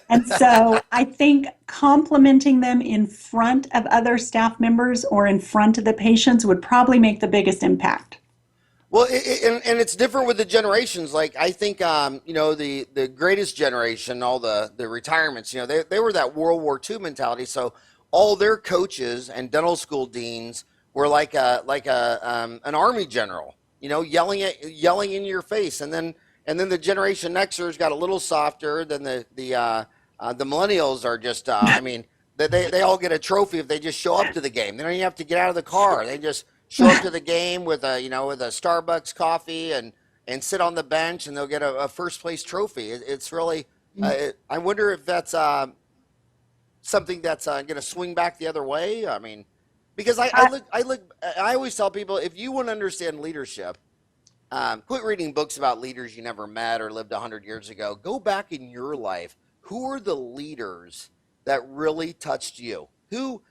And so I think complimenting them in front of other staff members or in front of the patients would probably make the biggest impact. Well, and it's different with the generations. Like I think, the greatest generation, all the retirements, they were that World War II mentality. So all their coaches and dental school deans were like an army general, yelling in your face. And then the Generation Xers got a little softer than the millennials are just. I mean, they all get a trophy if they just show up to the game. They don't even have to get out of the car. They just show up to the game with a Starbucks coffee and sit on the bench, and they'll get a first place trophy. It's really. I wonder if that's something that's going to swing back the other way. I mean, because I always tell people, if you want to understand leadership, quit reading books about leaders you never met or lived 100 years ago. Go back in your life. Who are the leaders that really touched you? Who,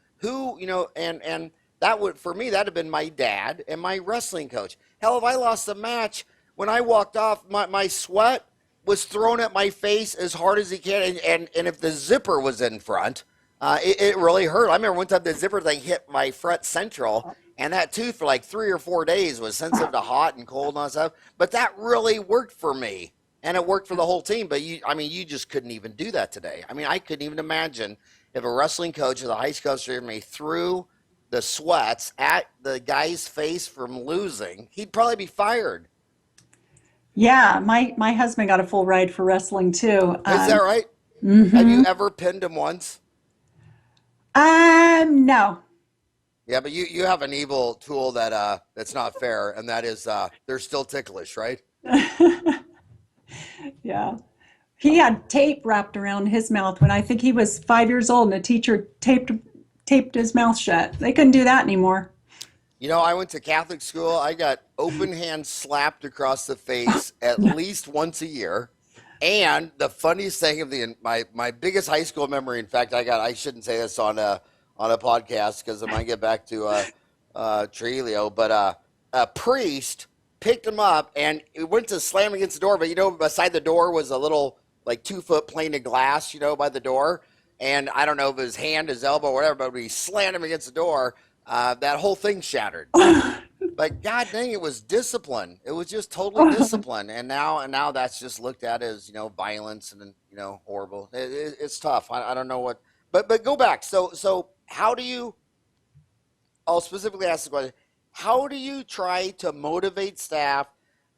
and that would, for me, that'd have been my dad and my wrestling coach. Hell, if I lost a match, when I walked off, my sweat was thrown at my face as hard as he can. And if the zipper was in front, it really hurt. I remember one time the zipper thing hit my front central, and that tooth for like 3 or 4 days was sensitive to hot and cold and all that stuff. But that really worked for me, and it worked for the whole team. But you just couldn't even do that today. I mean, I couldn't even imagine if a wrestling coach or the high school coach me threw the sweats at the guy's face from losing, he'd probably be fired. Yeah, my husband got a full ride for wrestling too. Is that right? Have Mhm. you ever pinned him once? No. Yeah, but you have an evil tool that's not fair, and that is they're still ticklish, right? Yeah. He had tape wrapped around his mouth when I think he was 5 years old, and a teacher taped his mouth shut. They couldn't do that anymore. I went to Catholic school. I got open hand slapped across the face at least once a year. And the funniest thing of my biggest high school memory, in fact, I shouldn't say this on a podcast because I might get back to Trujillo, but a priest picked him up and it went to slam against the door, but beside the door was a little like 2 foot pane of glass, by the door. and I don't know if his hand, his elbow, whatever, but when he slammed him against the door, that whole thing shattered. But God dang, it was discipline. It was just totally discipline, and now that's just looked at as violence and horrible. It's tough. I don't know what, but go back. So how do you? I'll specifically ask the question: how do you try to motivate staff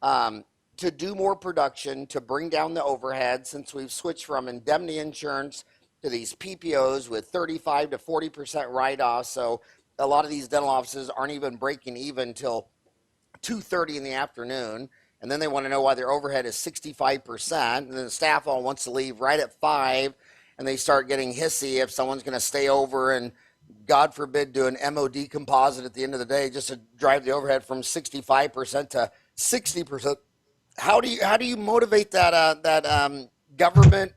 to do more production, to bring down the overhead? Since we've switched from indemnity insurance to these PPOs with 35 to 40% write-offs, so a lot of these dental offices aren't even breaking even till 2:30 in the afternoon, and then they want to know why their overhead is 65%, and then the staff all wants to leave right at 5, and they start getting hissy if someone's going to stay over and, God forbid, do an MOD composite at the end of the day just to drive the overhead from 65% to 60%. How do you motivate that government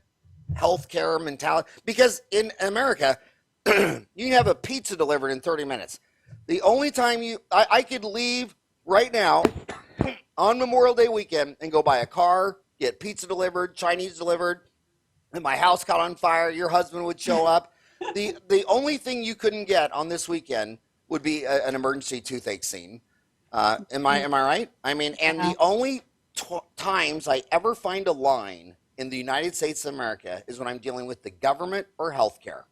healthcare mentality? Because in America, you can have a pizza delivered in 30 minutes. The only time I could leave right now on Memorial Day weekend and go buy a car, get pizza delivered, Chinese delivered, and my house caught on fire, your husband would show up. The only thing you couldn't get on this weekend would be an emergency toothache scene. Am I right? I mean, and the only times I ever find a line in the United States of America is when I'm dealing with the government or healthcare.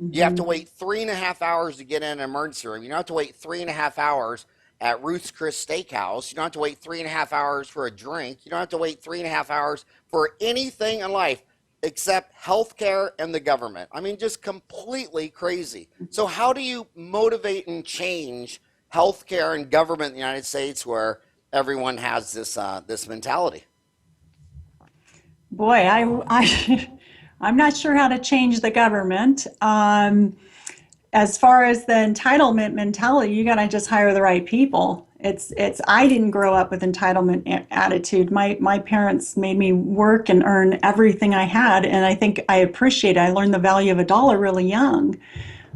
You have to wait 3.5 hours to get in an emergency room. You don't have to wait 3.5 hours at Ruth's Chris Steakhouse. You don't have to wait 3.5 hours for a drink. You don't have to wait 3.5 hours for anything in life except healthcare and the government. I mean, just completely crazy. So how do you motivate and change healthcare and government in the United States where everyone has this mentality? Boy, I'm not sure how to change the government. As far as the entitlement mentality, you got to just hire the right people. I didn't grow up with entitlement attitude. My parents made me work and earn everything I had, and I think I appreciate it. I learned the value of a dollar really young.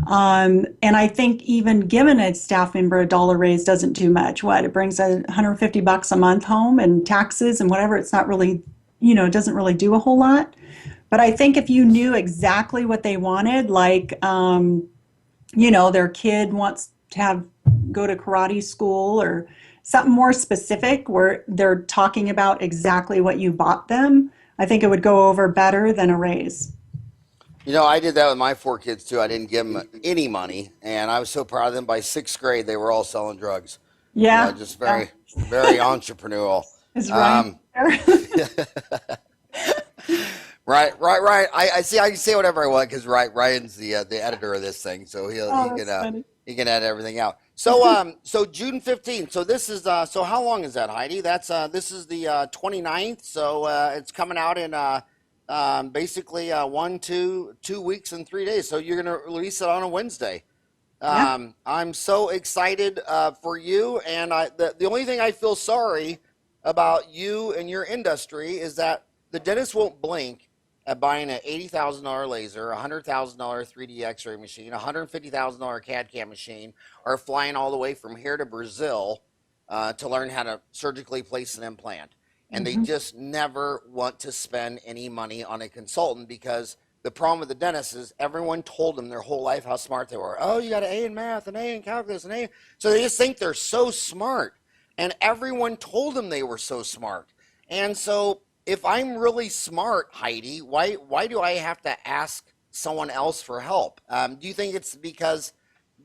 And I think even giving a staff member a dollar raise doesn't do much. What, it brings $150 a month home and taxes and whatever. It's not really, it doesn't really do a whole lot. But I think if you knew exactly what they wanted, like, their kid wants to go to karate school or something more specific where they're talking about exactly what you bought them, I think it would go over better than a raise. I did that with my 4 kids too. I didn't give them any money, and I was so proud of them. By 6th grade, they were all selling drugs. Yeah. Just very, very entrepreneurial. Is Ryan there? Right. I see. I can say whatever I want because Ryan's the editor of this thing, so he can edit everything out. So so June 15th. So this is so how long is that, Heidi? That's this is the 29th. So it's coming out in basically 2 weeks and 3 days. So you're gonna release it on a Wednesday. Yeah. I'm so excited for you, and the only thing I feel sorry about you and your industry is that the dentist won't blink at buying an $80,000 laser, a $100,000 3D X-ray machine, a $150,000 CAD/CAM machine, or flying all the way from here to Brazil to learn how to surgically place an implant. And they just never want to spend any money on a consultant because the problem with the dentist is everyone told them their whole life how smart they were. Oh, you got an A in math, an A in calculus, an A. So they just think they're so smart. And everyone told them they were so smart. And so if I'm really smart, Heidi, why do I have to ask someone else for help? Do you think it's because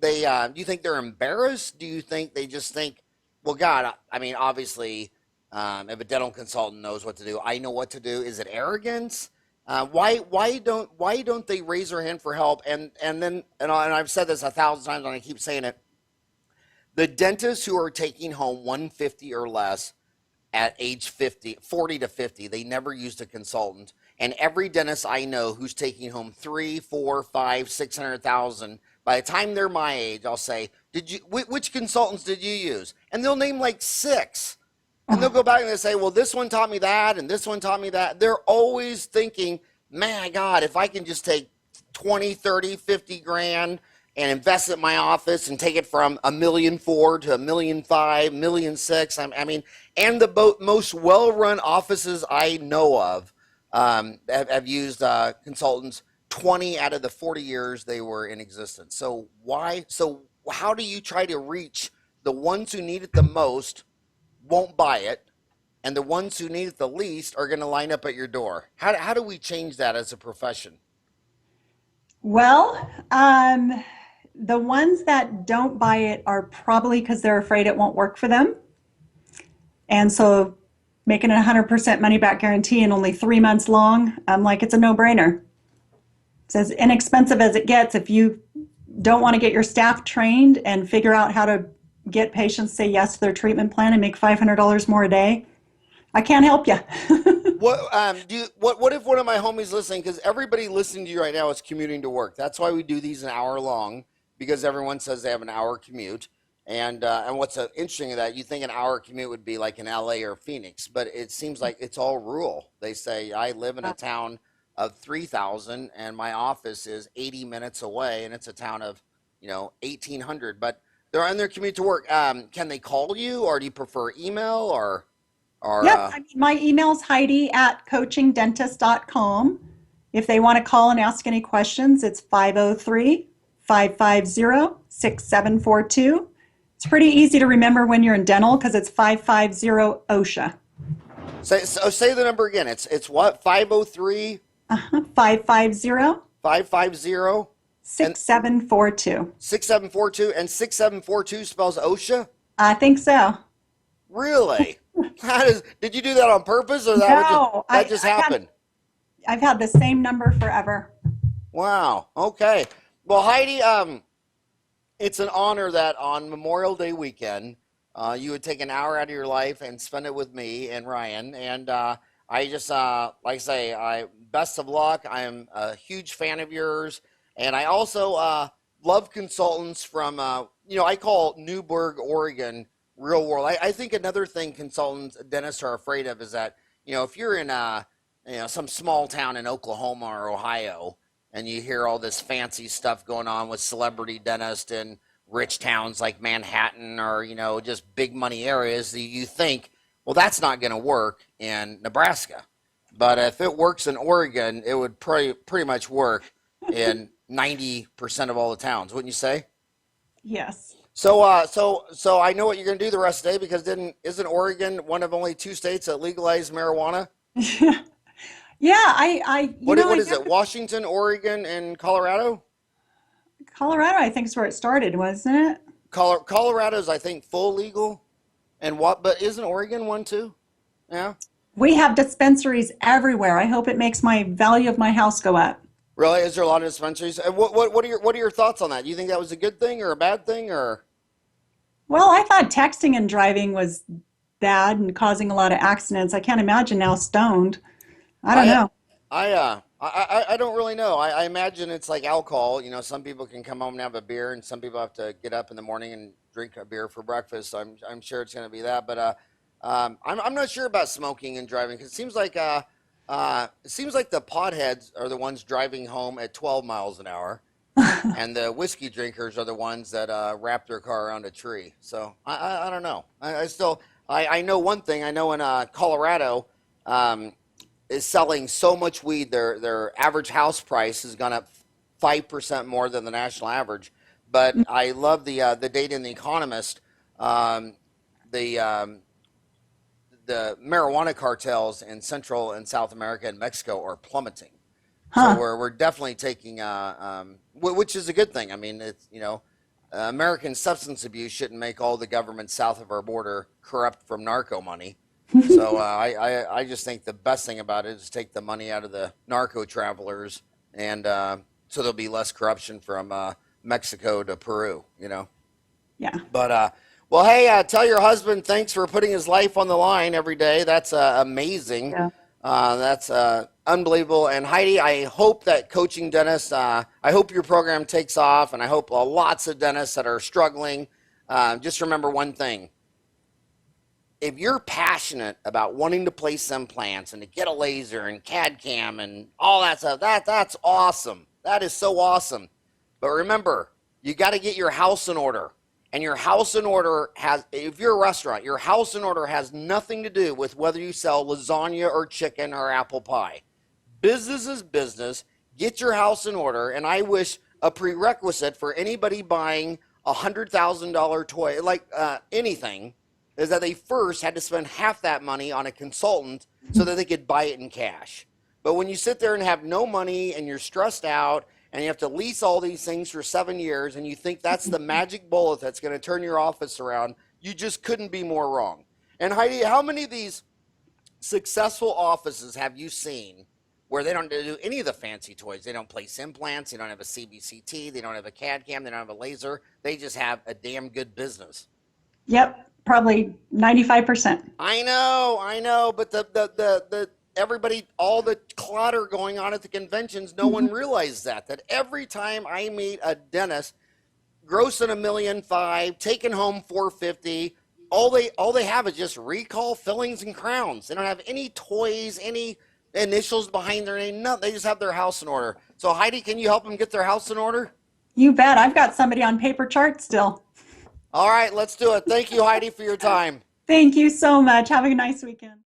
do you think they're embarrassed? Do you think they just think, well, God, I mean, obviously, if a dental consultant knows what to do, I know what to do. Is it arrogance? Why don't they raise their hand for help? And I've said this 1,000 times and I keep saying it. The dentists who are taking home 150 or less at age 40 to 50, they never used a consultant. And every dentist I know who's taking home 3, 4, 5, 600,000, by the time they're my age, I'll say, which consultants did you use? And they'll name like 6. And they'll go back and they'll say, well, this one taught me that, and this one taught me that. They're always thinking, man, God, if I can just take 20, 30, 50 grand and invest it in my office and take it from $1.4 million to $1.5 million, $1.6 million. I mean, and the most well-run offices I know of have used consultants. 20 out of the 40 years they were in existence. So why? So how do you try to reach the ones who need it the most won't buy it, and the ones who need it the least are going to line up at your door? How do we change that as a profession? Well, the ones that don't buy it are probably because they're afraid it won't work for them. And so making a 100% money back guarantee and only 3 months long, I'm like, it's a no brainer. It's as inexpensive as it gets. If you don't want to get your staff trained and figure out how to get patients say yes to their treatment plan and make $500 more a day, I can't help you. What if one of my homies listening, because everybody listening to you right now is commuting to work. That's why we do these an hour long, because everyone says they have an hour commute. And what's interesting is that you think an hour commute would be like in LA or Phoenix, but it seems like it's all rural. They say I live in a town of 3,000 and my office is 80 minutes away, and it's a town of 1,800. But they're on their commute to work. Can they call you, or do you prefer email, or Yep. I mean, my email's Heidi at coachingdentist.com. If they want to call and ask any questions, it's 503-550-6742. It's pretty easy to remember when you're in dental because it's 550 OSHA. Say the number again. It's what? 503 550 550 6742. 6742, and 6742 spells OSHA? I think so. Really? Did you do that on purpose, or No, that just happened? I've had the same number forever. Wow. Okay. Well, Heidi, it's an honor that on Memorial Day weekend, you would take an hour out of your life and spend it with me and Ryan. And I just, like I say, best of luck. I am a huge fan of yours. And I also love consultants from, I call Newburgh, Oregon, real world. I think another thing consultants, dentists are afraid of is that, if you're in some small town in Oklahoma or Ohio, and you hear all this fancy stuff going on with celebrity dentists in rich towns like Manhattan, or, just big money areas, you think, well, that's not going to work in Nebraska. But if it works in Oregon, it would pretty much work in 90% of all the towns, wouldn't you say? Yes. So I know what you're going to do the rest of the day, because isn't Oregon one of only 2 states that legalize marijuana? Yeah, What is it? Washington, Oregon, and Colorado? Colorado, I think, is where it started, wasn't it? Colorado's, I think, full legal. But isn't Oregon one too? Yeah. We have dispensaries everywhere. I hope it makes my value of my house go up. Really? Is there a lot of dispensaries? What are your thoughts on that? Do you think that was a good thing or a bad thing, or? Well, I thought texting and driving was bad and causing a lot of accidents. I can't imagine now stoned. I don't know. I don't really know. I imagine it's like alcohol. Some people can come home and have a beer, and some people have to get up in the morning and drink a beer for breakfast. So I'm sure it's going to be that. But I'm not sure about smoking and driving, because it seems like the potheads are the ones driving home at 12 miles an hour, and the whiskey drinkers are the ones that wrap their car around a tree. So I don't know. I know one thing. I know in Colorado. Is selling so much weed, their average house price has gone up 5% more than the national average. But I love the data in The Economist. The marijuana cartels in Central and South America and Mexico are plummeting. Huh. So we're definitely taking, which is a good thing. I mean, it's American substance abuse shouldn't make all the governments south of our border corrupt from narco money. So I just think the best thing about it is take the money out of the narco travelers, and so there'll be less corruption from Mexico to Peru, Yeah. But well, hey, tell your husband thanks for putting his life on the line every day. That's amazing. Yeah. That's unbelievable. And Heidi, I hope that coaching dentists, I hope your program takes off, and I hope lots of dentists that are struggling. Just remember one thing. If you're passionate about wanting to place implants and to get a laser and CAD CAM and all that stuff, that's awesome. That is so awesome. But remember, you got to get your house in order. And your house in order if you're a restaurant, your house in order has nothing to do with whether you sell lasagna or chicken or apple pie. Business is business. get your house in order. And I wish a prerequisite for anybody buying $100,000 toy, like anything, is that they first had to spend half that money on a consultant so that they could buy it in cash. But when you sit there and have no money and you're stressed out and you have to lease all these things for 7 years and you think that's the magic bullet that's going to turn your office around, you just couldn't be more wrong. And Heidi, how many of these successful offices have you seen where they don't do any of the fancy toys? They don't place implants, they don't have a CBCT, they don't have a CAD cam, they don't have a laser. They just have a damn good business. Yep, probably 95%. I know, but the everybody, all the clutter going on at the conventions, no one realized that every time I meet a dentist grossing $1.5 million, taking home $450, all they have is just recall fillings and crowns. They don't have any toys, any initials behind their name, nothing. They just have their house in order. So Heidi, can you help them get their house in order? You bet. I've got somebody on paper chart still. All right, let's do it. Thank you, Heidi, for your time. Thank you so much. Have a nice weekend.